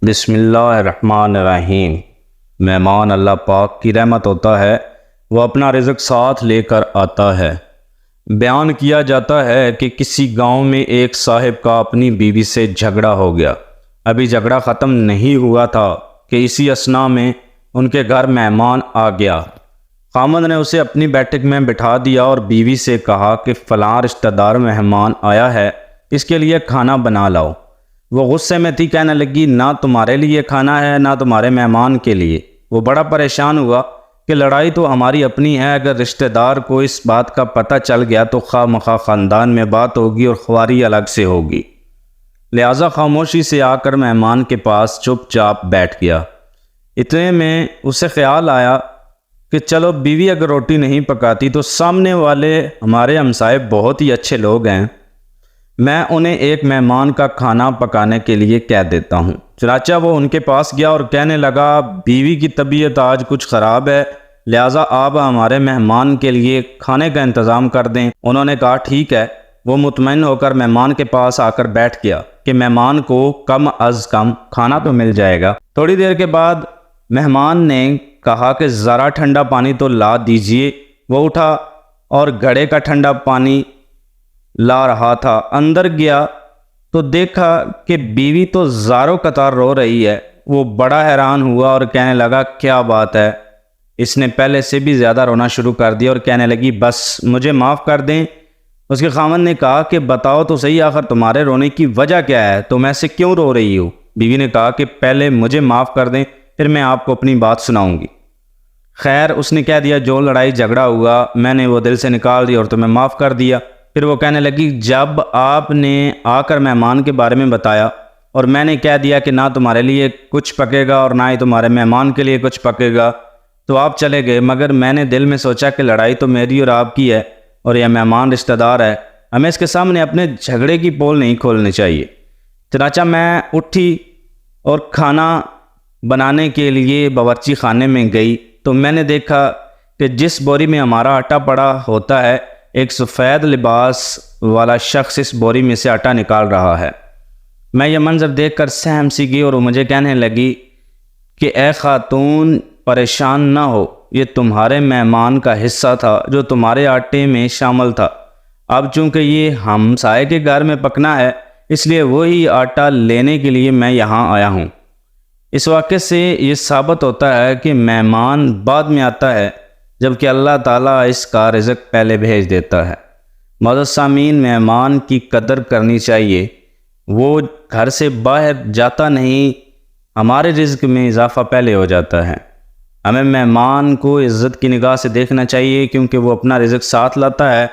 بسم اللہ الرحمن الرحیم۔ مہمان اللہ پاک کی رحمت ہوتا ہے، وہ اپنا رزق ساتھ لے کر آتا ہے۔ بیان کیا جاتا ہے کہ کسی گاؤں میں ایک صاحب کا اپنی بیوی سے جھگڑا ہو گیا۔ ابھی جھگڑا ختم نہیں ہوا تھا کہ اسی اثناء میں ان کے گھر مہمان آ گیا۔ خامند نے اسے اپنی بیٹھک میں بٹھا دیا اور بیوی سے کہا کہ فلاں رشتہ دار مہمان آیا ہے، اس کے لیے کھانا بنا لاؤ۔ وہ غصے میں تھی، کہنے لگی نہ تمہارے لیے کھانا ہے نہ تمہارے مہمان کے لیے۔ وہ بڑا پریشان ہوا کہ لڑائی تو ہماری اپنی ہے، اگر رشتہ دار کو اس بات کا پتہ چل گیا تو خواہ مخواہ خاندان میں بات ہوگی اور خواری الگ سے ہوگی۔ لہٰذا خاموشی سے آ کر مہمان کے پاس چپ چاپ بیٹھ گیا۔ اتنے میں اسے خیال آیا کہ چلو بیوی اگر روٹی نہیں پکاتی تو سامنے والے ہمارے ہمسائے بہت ہی اچھے لوگ ہیں، میں انہیں ایک مہمان کا کھانا پکانے کے لیے کہہ دیتا ہوں۔ چنانچہ وہ ان کے پاس گیا اور کہنے لگا بیوی کی طبیعت آج کچھ خراب ہے، لہٰذا آپ ہمارے مہمان کے لیے کھانے کا انتظام کر دیں۔ انہوں نے کہا ٹھیک ہے۔ وہ مطمئن ہو کر مہمان کے پاس آ کر بیٹھ گیا کہ مہمان کو کم از کم کھانا تو مل جائے گا۔ تھوڑی دیر کے بعد مہمان نے کہا کہ ذرا ٹھنڈا پانی تو لا دیجئے۔ وہ اٹھا اور گھڑے کا ٹھنڈا پانی لا رہا تھا۔ اندر گیا تو دیکھا کہ بیوی تو زاروں قطار رو رہی ہے۔ وہ بڑا حیران ہوا اور کہنے لگا کیا بات ہے؟ اس نے پہلے سے بھی زیادہ رونا شروع کر دیا اور کہنے لگی بس مجھے معاف کر دیں۔ اس کے خاوند نے کہا کہ بتاؤ تو صحیح، آخر تمہارے رونے کی وجہ کیا ہے؟ تم ایسے کیوں رو رہی ہو؟ بیوی نے کہا کہ پہلے مجھے معاف کر دیں، پھر میں آپ کو اپنی بات سناؤں گی۔ خیر، اس نے کہہ دیا جو لڑائی جھگڑا ہوا میں نے وہ دل سے نکال دی اور تمہیں معاف کر دیا۔ پھر وہ کہنے لگی جب آپ نے آ کر مہمان کے بارے میں بتایا اور میں نے کہہ دیا کہ نہ تمہارے لیے کچھ پکے گا اور نہ ہی تمہارے مہمان کے لیے کچھ پکے گا تو آپ چلے گئے، مگر میں نے دل میں سوچا کہ لڑائی تو میری اور آپ کی ہے اور یہ مہمان رشتہ دار ہے، ہمیں اس کے سامنے اپنے جھگڑے کی پول نہیں کھولنی چاہیے۔ چنانچہ میں اٹھی اور کھانا بنانے کے لیے باورچی خانے میں گئی تو میں نے دیکھا کہ جس بوری میں ہمارا آٹا پڑا ہوتا ہے ایک سفید لباس والا شخص اس بوری میں سے آٹا نکال رہا ہے۔ میں یہ منظر دیکھ کر سہم سی گئی اور وہ مجھے کہنے لگی کہ اے خاتون پریشان نہ ہو، یہ تمہارے مہمان کا حصہ تھا جو تمہارے آٹے میں شامل تھا۔ اب چونکہ یہ ہمسائے کے گھر میں پکنا ہے اس لیے وہی آٹا لینے کے لیے میں یہاں آیا ہوں۔ اس واقعے سے یہ ثابت ہوتا ہے کہ مہمان بعد میں آتا ہے جبکہ اللہ تعالیٰ اس کا رزق پہلے بھیج دیتا ہے۔ معزز سامعین، مہمان کی قدر کرنی چاہیے، وہ گھر سے باہر جاتا نہیں، ہمارے رزق میں اضافہ پہلے ہو جاتا ہے۔ ہمیں مہمان کو عزت کی نگاہ سے دیکھنا چاہیے کیونکہ وہ اپنا رزق ساتھ لاتا ہے